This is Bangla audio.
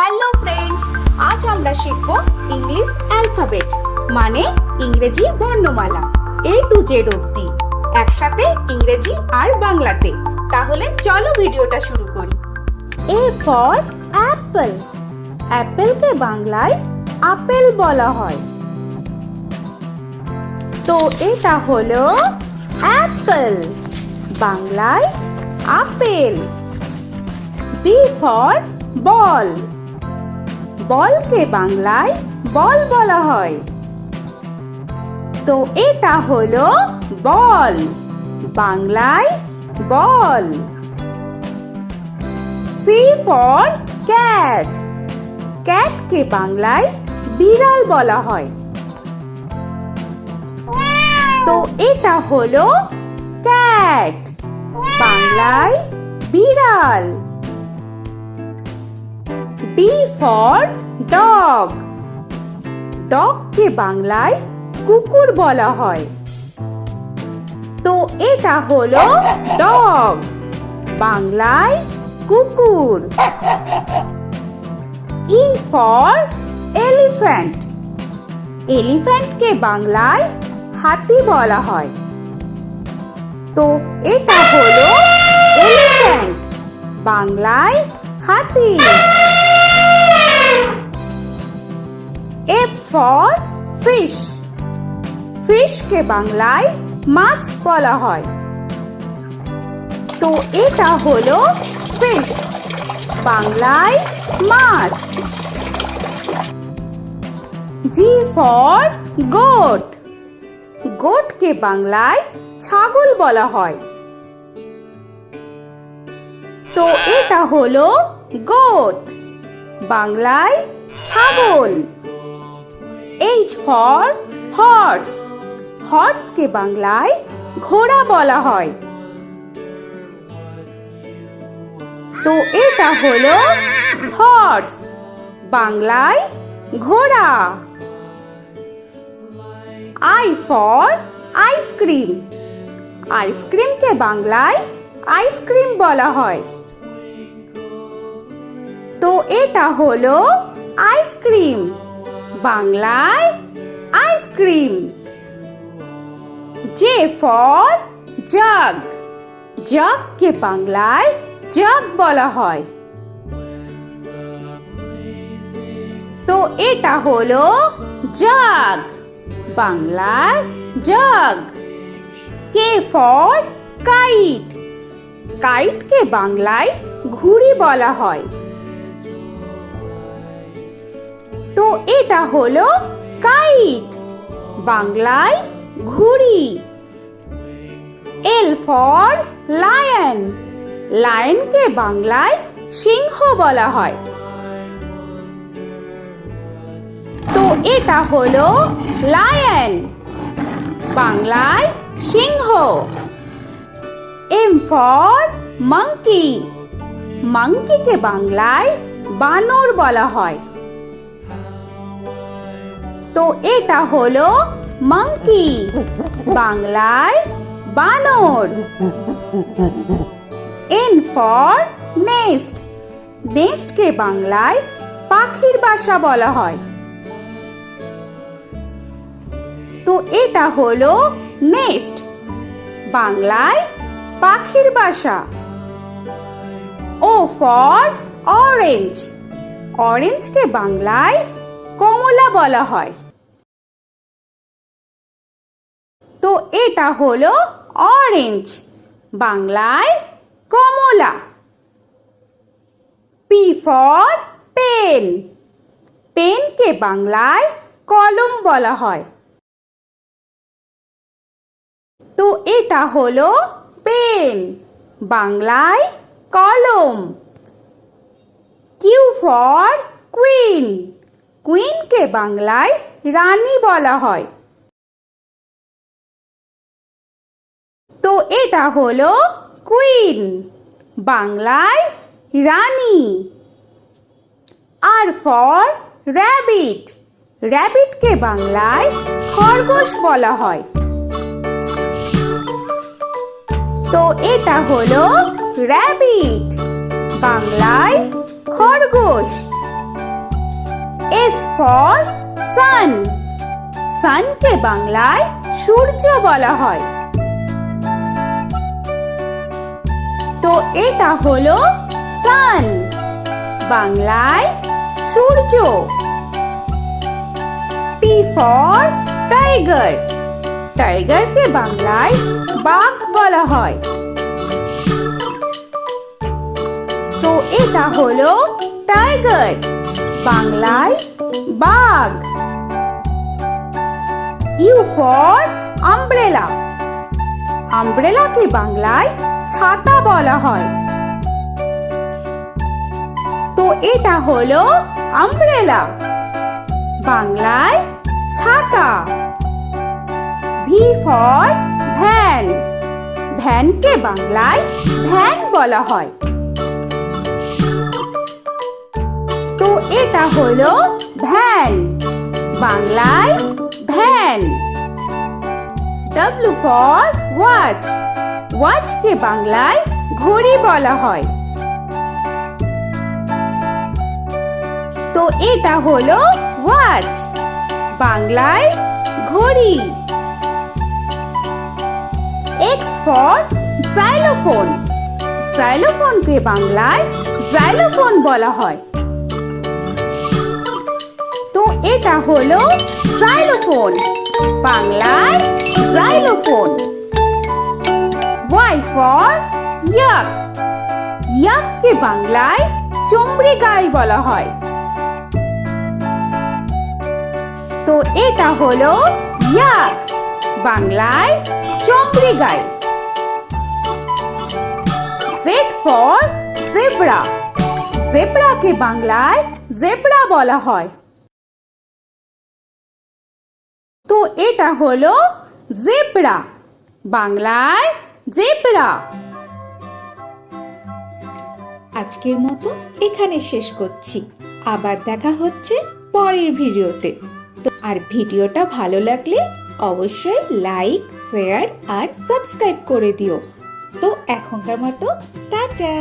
হ্যালো ফ্রেন্ডস, আজ আমরা শিখব ইংলিশ অ্যালফাবেট মানে ইংরেজি বর্ণমালা A to Z অবধি একসাথে ইংরেজি আর বাংলাতে। তাহলে চলো ভিডিওটা শুরু করি। A for apple, অ্যাপেলকে বাংলায় আপেল বলা হয়। তো এটা হলো অ্যাপেল, বাংলায় আপেল। B for ball, বলকে বাংলায় বল বলা হয়। তো এটা হলো বল, বাংলায় বল। C for cat, ক্যাটকে বাংলায় বিড়াল বলা হয়। তো এটা হলো ক্যাট, বাংলায় বিড়াল। D for dog, ডগকে বাংলায় কুকুর বলা হয়। তো এটা হলো ডগ, বাংলায় কুকুর। E for elephant, এলিফ্যান্টকে বাংলায় হাতি বলা হয়। তো এটা হলো এলিফ্যান্ট, বাংলায় হাতি। F for fish, ফিশকে বাংলায় মাছ বলা হয়। তো এটা হলো ফিশ, বাংলায় মাছ। G for goat, গোটকে বাংলায় ছাগল বলা হয়। তো এটা হলো গোট, বাংলায় ছাগল। H for horse, হর্সকে বাংলায় ঘোড়া বলা হয়। তো এটা হলো হর্স, বাংলায় ঘোড়া। I for আইসক্রিম, আইসক্রিমকে বাংলায় আইসক্রিম বলা হয়। তো এটা হলো আইসক্রিম, বাংলায় আইসক্রিম। J for jug, জগকে বাংলায় জগ বলা হয়। তো এটা হলো জগ, বাংলায় জগ। K for kite, কাইটকে বাংলায় ঘুড়ি বলা হয়। তো এটা হলো কাইট, বাংলায় ঘুড়ি। L for lion, লায়নকে বাংলায় সিংহ বলা হয়। তো এটা হলো লায়ন, বাংলায় সিংহ। M for monkey, মাংকিকে বাংলায় বানর বলা হয়। তো এটা হলো মাংকি, বাংলায় বানর। N for nest, নেস্টকে বাংলায় পাখির বাসা বলা হয়। তো এটা হলো নেস্ট, বাংলায় পাখির বাসা। O for orange, অরেঞ্জকে বাংলায় কমলা বলা হয়। তো এটা হলো অরেঞ্জ, বাংলায় কমলা। P for পেন, পেনকে বাংলায় কলম বলা হয়। তো এটা হলো পেন, বাংলায় কলম। Q for কুইন, কুইনকে বাংলায় রানী বলা হয়। তো এটা হলো কুইন, বাংলায় রানী। R for rabbit, র‍্যাবিটকে বাংলায় খরগোশ বলা হয়। তো এটা হলো র‍্যাবিট, বাংলায় খরগোশ। S for sun. সানকে বাংলায় সূর্য বলা হয়। তো এটা হলো সান, বাংলায় সূর্য। T for tiger. টাইগারকে বাংলায় বাঘ বলা হয়। তো এটা হলো টাইগার, বাংলায় বাঘ। U for umbrella. আমব্রেলাকে বাংলায় ছাতা বলা হয়। তো এটা হলো আমব্রেলা, বাংলায় ছাতা। V for van. ভ্যানকে বাংলায় ভ্যান বলা হয়। তো এটা হলো ভ্যান, বাংলায় ভ্যান। W for watch. ওয়াচকে বাংলায় ঘড়ি বলা হয়। তো এটা হলো ওয়াচ, বাংলায় ঘড়ি। X for xylophone. xylophone-কে বাংলায় জাইলোফোন বলা হয়। তো এটা হলো জাইলোফোন, বাংলায় জাইলোফোন। Y for yak. ইয়াককে বাংলায় চমড়ি গাই বলা হয়। তো এটা হলো ইয়াক, বাংলায় চমড়ি গাই। Z for zebra. জেব্রাকে বাংলায় জেব্রা বলা হয়। তো এটা হলো জেব্রা, বাংলায় জেব্রা। আজকের মতো এখানে শেষ করছি। আবার দেখা হচ্ছে পরের ভিডিওতে। তো আর ভিডিওটা ভালো লাগলে অবশ্যই লাইক, শেয়ার আর সাবস্ক্রাইব করে দিও। তো এখনকার মতো টাটা।